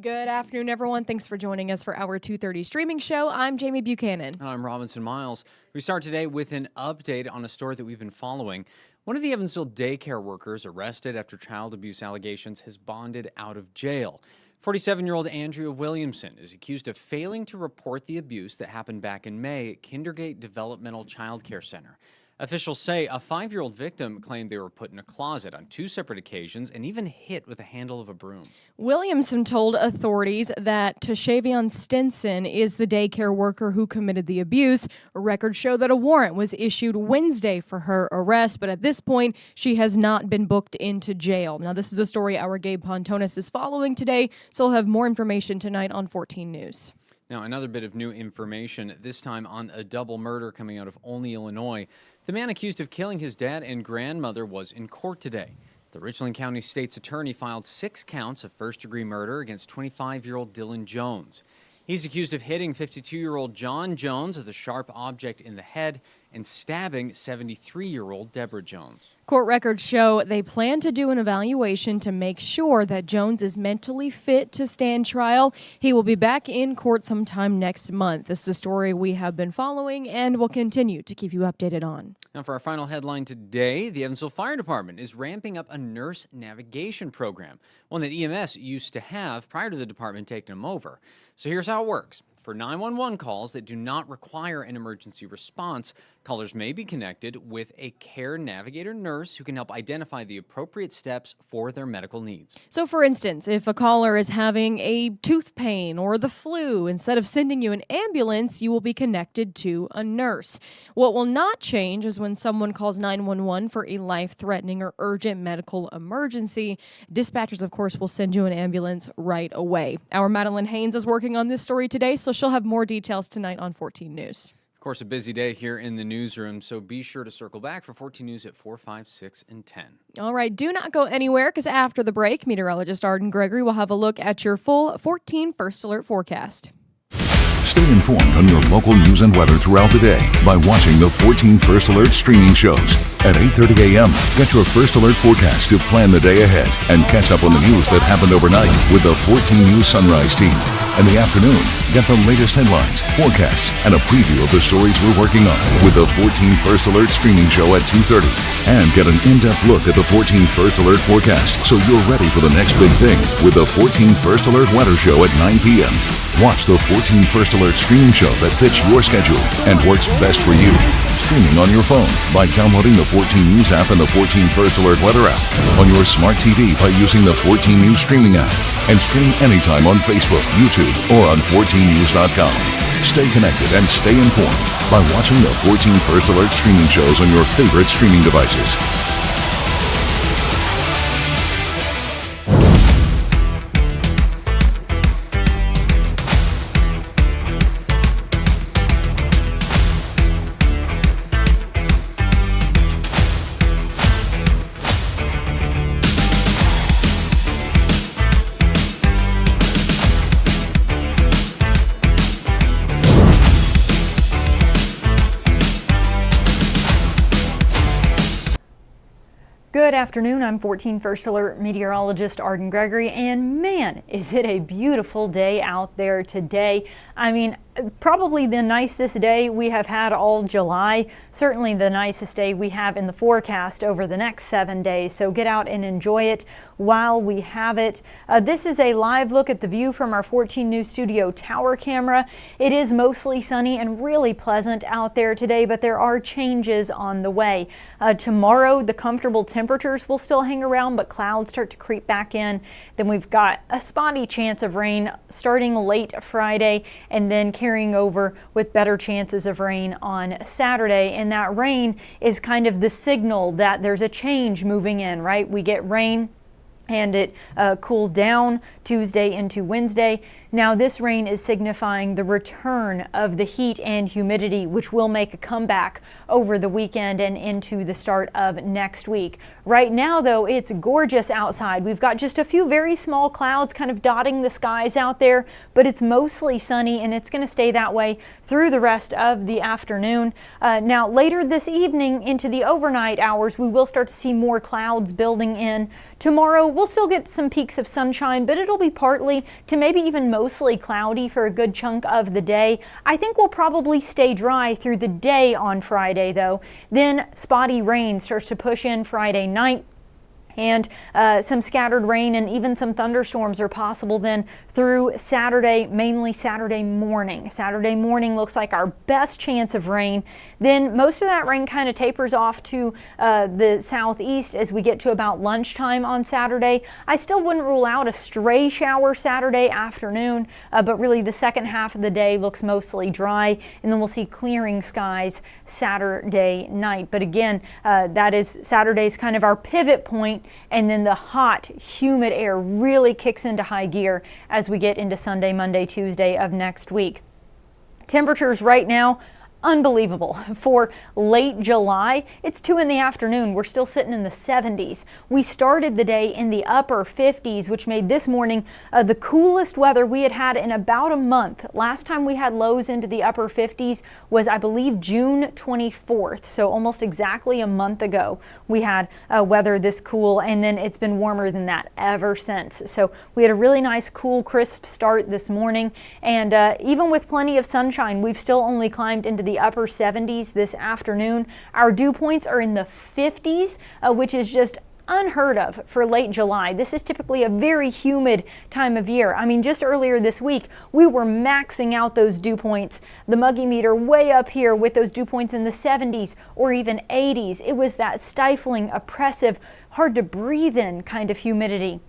Good afternoon, everyone. Thanks for joining us for our 2:30 streaming show. I'm Jamie Buchanan. And I'm Robinson Miles. We start today with an update on a story that we've been following. One of the Evansville daycare workers arrested after child abuse allegations has bonded out of jail. 47-year-old Andrea Williamson is accused of failing to report the abuse that happened back in May at Kindergate Developmental Child Care Center. Officials say a 5-year-old victim claimed they were put in a closet on 2 separate occasions and even hit with the handle of a broom. Williamson told authorities that Tashavion Stinson is the daycare worker who committed the abuse. Records show that a warrant was issued Wednesday for her arrest, but at this point, she has not been booked into jail. Now, this is a story our Gabe Pontonis is following today, so we'll have more information tonight on 14 News. Now, another bit of new information, this time on a double murder coming out of Olney, Illinois. The man accused of killing his dad and grandmother was in court today. The Richland County State's attorney filed 6 counts of first-degree murder against 25-year-old Dylan Jones. He's accused of hitting 52-year-old John Jones with a sharp object in the head and stabbing 73-year-old Deborah Jones. Court records show they plan to do an evaluation to make sure that Jones is mentally fit to stand trial. He will be back in court sometime next month. This is a story we have been following and will continue to keep you updated on. Now, for our final headline today, the Evansville Fire Department is ramping up a nurse navigation program, one that EMS used to have prior to the department taking them over. So here's how it works. For 911 calls that do not require an emergency response, callers may be connected with a care navigator nurse who can help identify the appropriate steps for their medical needs. So, for instance, if a caller is having a tooth pain or the flu, instead of sending you an ambulance, you will be connected to a nurse. What will not change is when someone calls 911 for a life-threatening or urgent medical emergency, dispatchers, of course, will send you an ambulance right away. Our Madeline Haynes is working on this story today, so she'll have more details tonight on 14 News. Of course, a busy day here in the newsroom, so be sure to circle back for 14 News at 4, 5, 6, and 10. All right, do not go anywhere because after the break, meteorologist Arden Gregory will have a look at your full 14 First Alert forecast. Stay informed on your local news and weather throughout the day by watching the 14 First Alert streaming shows. At 8:30 a.m., get your First Alert forecast to plan the day ahead and catch up on the news that happened overnight with the 14 News Sunrise team. In the afternoon, get the latest headlines, forecasts, and a preview of the stories we're working on with the 14 First Alert streaming show at 2:30. And get an in-depth look at the 14 First Alert forecast so you're ready for the next big thing with the 14 First Alert weather show at 9 p.m. Watch the 14 First Alert streaming show that fits your schedule and works best for you. Streaming on your phone by downloading the 14 News app and the 14 First Alert weather app. On your smart TV by using the 14 News streaming app. And stream anytime on Facebook, YouTube, or on 14news.com. Stay connected and stay informed by watching the 14 First Alert streaming shows on your favorite streaming devices. Good afternoon, I'm 14 First Alert meteorologist Arden Gregory, and man, is it a beautiful day out there today. I mean, probably the nicest day we have had all July, certainly the nicest day we have in the forecast over the next 7 days, so get out and enjoy it while we have it. This is a live look at the view from our 14 News studio tower camera. It is mostly sunny and really pleasant out there today, but there are changes on the way. Tomorrow, the comfortable temperatures will still hang around, but clouds start to creep back in. Then we've got a spotty chance of rain starting late Friday and then carrying over with better chances of rain on Saturday. And that rain is kind of the signal that there's a change moving in, right? We get rain and it cooled down Tuesday into Wednesday. Now this rain is signifying the return of the heat and humidity, which will make a comeback over the weekend and into the start of next week. Right now though, it's gorgeous outside. We've got just a few very small clouds kind of dotting the skies out there, but it's mostly sunny and it's going to stay that way through the rest of the afternoon. Now later this evening into the overnight hours, we will start to see more clouds building in. Tomorrow we'll we'll still get some peaks of sunshine, but it'll be partly to maybe even mostly cloudy for a good chunk of the day. I think we'll probably stay dry through the day on Friday, though. Then spotty rain starts to push in Friday night. And some scattered rain and even some thunderstorms are possible then through Saturday, mainly Saturday morning. Saturday morning looks like our best chance of rain. Then most of that rain kind of tapers off to the southeast as we get to about lunchtime on Saturday. I still wouldn't rule out a stray shower Saturday afternoon, but really the second half of the day looks mostly dry, and then we'll see clearing skies Saturday night. But again, that is Saturday's kind of our pivot point. And then the hot, humid air really kicks into high gear as we get into Sunday, Monday, Tuesday of next week. Temperatures right now, unbelievable. For late July, it's 2 in the afternoon. We're still sitting in the 70s. We started the day in the upper 50s, which made this morning the coolest weather we had had in about a month. Last time we had lows into the upper 50s was, I believe, June 24th. So almost exactly a month ago, we had weather this cool, and then it's been warmer than that ever since. So we had a really nice, cool, crisp start this morning. And even with plenty of sunshine, we've still only climbed into the upper 70s this afternoon. Our dew points are in the 50s, which is just unheard of for late July. This is typically a very humid time of year. I mean, just earlier this week, we were maxing out those dew points, the muggy meter way up here with those dew points in the 70s or even 80s. It was that stifling, oppressive, hard to breathe in kind of humidity.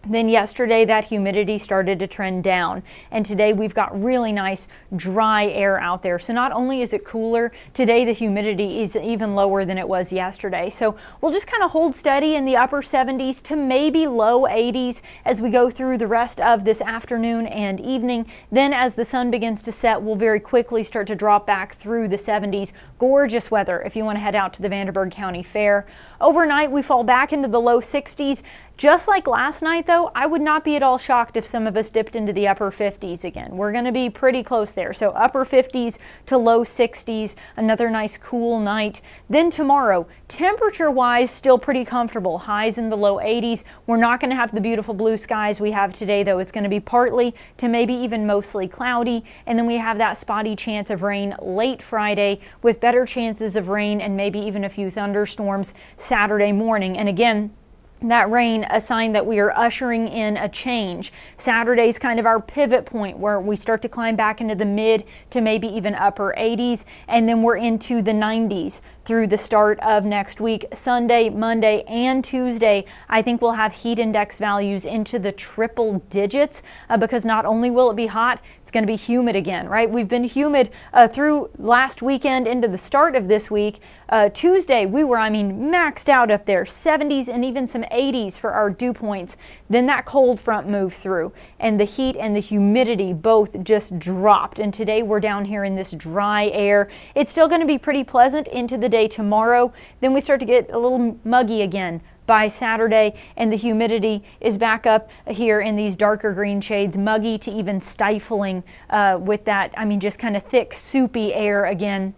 Then yesterday that humidity started to trend down, and today we've got really nice dry air out there. So not only is it cooler, today the humidity is even lower than it was yesterday. So we'll just kind of hold steady in the upper 70s to maybe low 80s as we go through the rest of this afternoon and evening. Then as the sun begins to set, we'll very quickly start to drop back through the 70s. Gorgeous weather if you want to head out to the Vanderburgh County Fair. Overnight we fall back into the low 60s. Just like last night, though, I would not be at all shocked if some of us dipped into the upper 50s again. We're going to be pretty close there. So upper 50s to low 60s, another nice cool night. Then tomorrow, temperature-wise, still pretty comfortable. Highs in the low 80s. We're not going to have the beautiful blue skies we have today, though. It's going to be partly to maybe even mostly cloudy. And then we have that spotty chance of rain late Friday with better chances of rain and maybe even a few thunderstorms Saturday morning. And again, that rain, a sign that we are ushering in a change. Saturday's kind of our pivot point where we start to climb back into the mid to maybe even upper 80s, and then we're into the 90s through the start of next week. Sunday, Monday, and Tuesday, I think we'll have heat index values into the triple digits because not only will it be hot, it's going to be humid again, right? We've been humid through last weekend into the start of this week. Tuesday, we were, maxed out up there, 70s and even some 80s for our dew points. Then that cold front moved through, and the heat and the humidity both just dropped. And today we're down here in this dry air. It's still going to be pretty pleasant into the day tomorrow. Then we start to get a little muggy again by Saturday, and the humidity is back up here in these darker green shades, muggy to even stifling with that, just kind of thick, soupy air again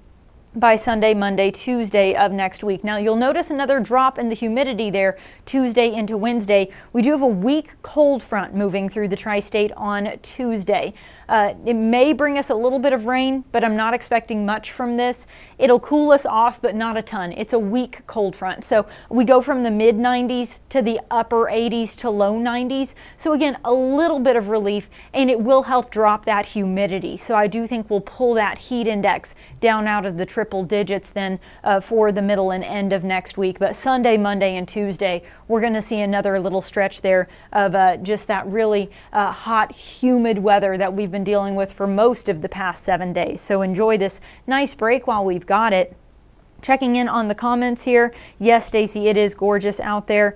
by Sunday, Monday, Tuesday of next week. Now you'll notice another drop in the humidity there Tuesday into Wednesday. We do have a weak cold front moving through the tri-state on Tuesday. It may bring us a little bit of rain, but I'm not expecting much from this. It'll cool us off, but not a ton. It's a weak cold front. So we go from the mid 90s to the upper 80s to low 90s. So again, a little bit of relief, and it will help drop that humidity. So I do think we'll pull that heat index down out of the triple digits then for the middle and end of next week. But Sunday, Monday, and Tuesday, we're going to see another little stretch there of just that really hot, humid weather that we've been dealing with for most of the past 7 days. So enjoy this nice break while we've got it. Checking in on the comments here. Yes, Stacy, it is gorgeous out there.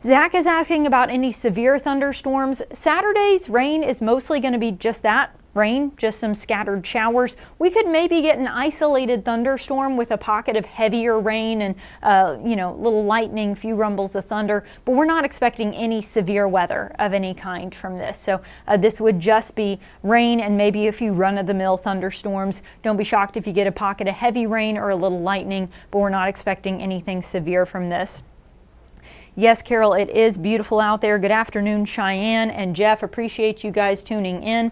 Zach is asking about any severe thunderstorms. Saturday's rain is mostly going to be just that. Rain, just some scattered showers. We could maybe get an isolated thunderstorm with a pocket of heavier rain and, little lightning, few rumbles of thunder, but we're not expecting any severe weather of any kind from this. So this would just be rain and maybe a few run-of-the-mill thunderstorms. Don't be shocked if you get a pocket of heavy rain or a little lightning, but we're not expecting anything severe from this. Yes, Carol, it is beautiful out there. Good afternoon, Cheyenne and Jeff. Appreciate you guys tuning in.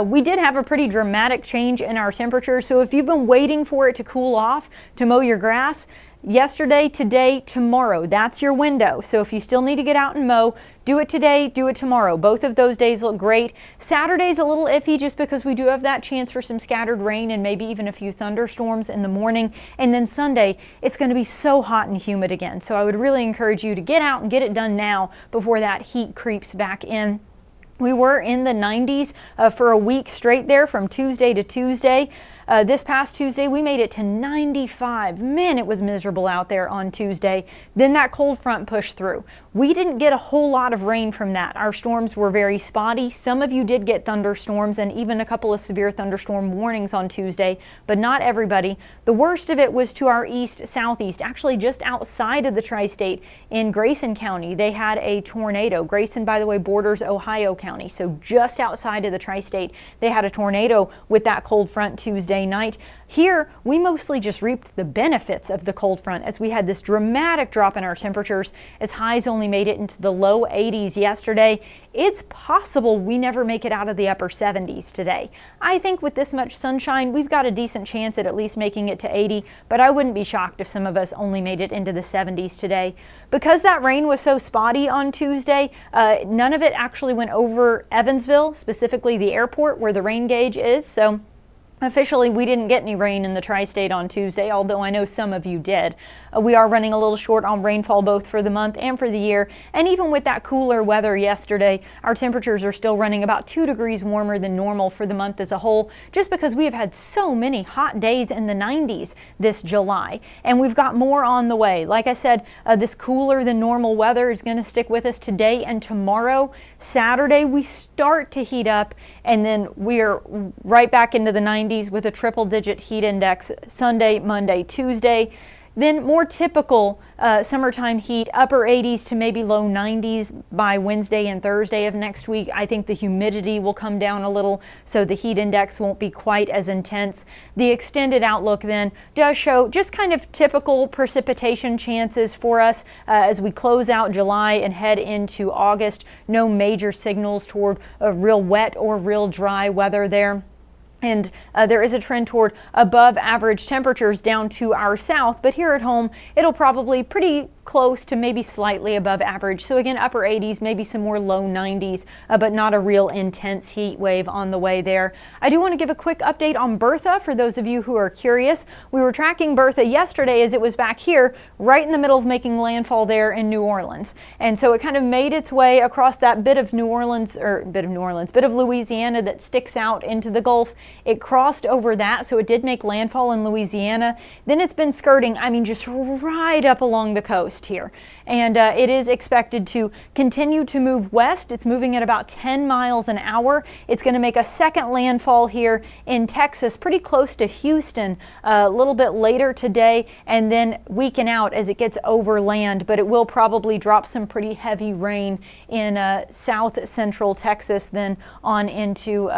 We did have a pretty dramatic change in our temperature, so if you've been waiting for it to cool off to mow your grass, yesterday, today, tomorrow, that's your window. So if you still need to get out and mow, do it today, do it tomorrow. Both of those days look great. Saturday's a little iffy just because we do have that chance for some scattered rain and maybe even a few thunderstorms in the morning. And then Sunday, it's going to be so hot and humid again. So I would really encourage you to get out and get it done now before that heat creeps back in. We were in the 90s for a week straight there from Tuesday to Tuesday. This past Tuesday, we made it to 95. Man, it was miserable out there on Tuesday. Then that cold front pushed through. We didn't get a whole lot of rain from that. Our storms were very spotty. Some of you did get thunderstorms and even a couple of severe thunderstorm warnings on Tuesday, but not everybody. The worst of it was to our east-southeast, actually just outside of the tri-state in Grayson County. They had a tornado. Grayson, by the way, borders Ohio County, so just outside of the tri-state, they had a tornado with that cold front Tuesday night. Here, we mostly just reaped the benefits of the cold front as we had this dramatic drop in our temperatures as highs only made it into the low 80s yesterday. It's possible we never make it out of the upper 70s today. I think with this much sunshine, we've got a decent chance at least making it to 80, but I wouldn't be shocked if some of us only made it into the 70s today. Because that rain was so spotty on Tuesday, none of it actually went over Evansville, specifically the airport where the rain gauge is. So officially, we didn't get any rain in the tri-state on Tuesday, although I know some of you did. We are running a little short on rainfall both for the month and for the year. And even with that cooler weather yesterday, our temperatures are still running about 2 degrees warmer than normal for the month as a whole, just because we have had so many hot days in the 90s this July. And we've got more on the way. Like I said, this cooler than normal weather is going to stick with us today and tomorrow. Saturday, we start to heat up, and then we're right back into the 90s with a triple-digit heat index Sunday, Monday, Tuesday. Then more typical summertime heat, upper 80s to maybe low 90s by Wednesday and Thursday of next week. I think the humidity will come down a little, so the heat index won't be quite as intense. The extended outlook then does show just kind of typical precipitation chances for us as we close out July and head into August. No major signals toward a real wet or real dry weather there. And there is a trend toward above average temperatures down to our south, but here at home, it'll probably pretty close to maybe slightly above average. So again, upper 80s, maybe some more low 90s, but not a real intense heat wave on the way there. I do want to give a quick update on Bertha for those of you who are curious. We were tracking Bertha yesterday as it was back here, right in the middle of making landfall there in New Orleans. And so it kind of made its way across that bit of Louisiana that sticks out into the Gulf. It crossed over that, so it did make landfall in Louisiana. Then it's been skirting, just right up along the coast here. And it is expected to continue to move west. It's moving at about 10 miles an hour. It's going to make a second landfall here in Texas, pretty close to Houston, a little bit later today, and then weaken out as it gets over land. But it will probably drop some pretty heavy rain in south central Texas, then on into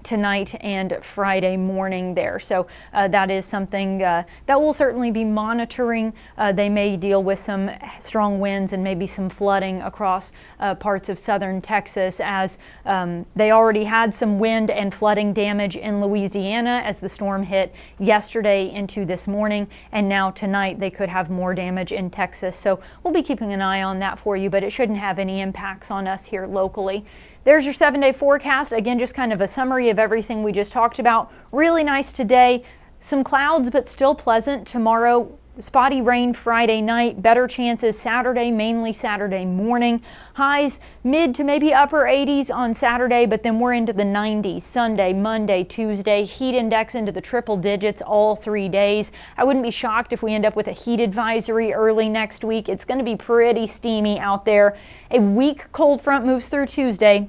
tonight and Friday morning there. So that is something that we'll certainly be monitoring. They may deal with some strong winds and maybe some flooding across parts of southern Texas, as they already had some wind and flooding damage in Louisiana as the storm hit yesterday into this morning, and now tonight they could have more damage in Texas. So we'll be keeping an eye on that for you, but it shouldn't have any impacts on us here locally. There's your 7-day forecast. Again, just kind of a summary of everything we just talked about. Really nice today. Some clouds, but still pleasant. Tomorrow, spotty rain Friday night. Better chances Saturday, mainly Saturday morning. Highs mid to maybe upper 80s on Saturday, but then we're into the 90s Sunday, Monday, Tuesday. Heat index into the triple digits all 3 days. I wouldn't be shocked if we end up with a heat advisory early next week. It's going to be pretty steamy out there. A weak cold front moves through Tuesday.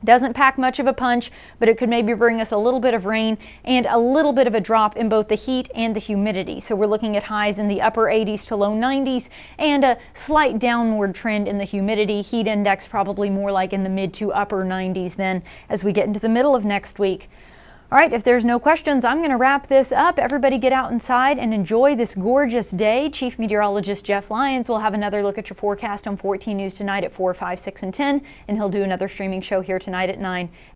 Doesn't pack much of a punch, but it could maybe bring us a little bit of rain and a little bit of a drop in both the heat and the humidity. So we're looking at highs in the upper 80s to low 90s and a slight downward trend in the humidity. Heat index probably more like in the mid to upper 90s then as we get into the middle of next week. All right, if there's no questions, I'm going to wrap this up. Everybody get out inside and enjoy this gorgeous day. Chief Meteorologist Jeff Lyons will have another look at your forecast on 14 News tonight at 4, 5, 6, and 10, and he'll do another streaming show here tonight at 9.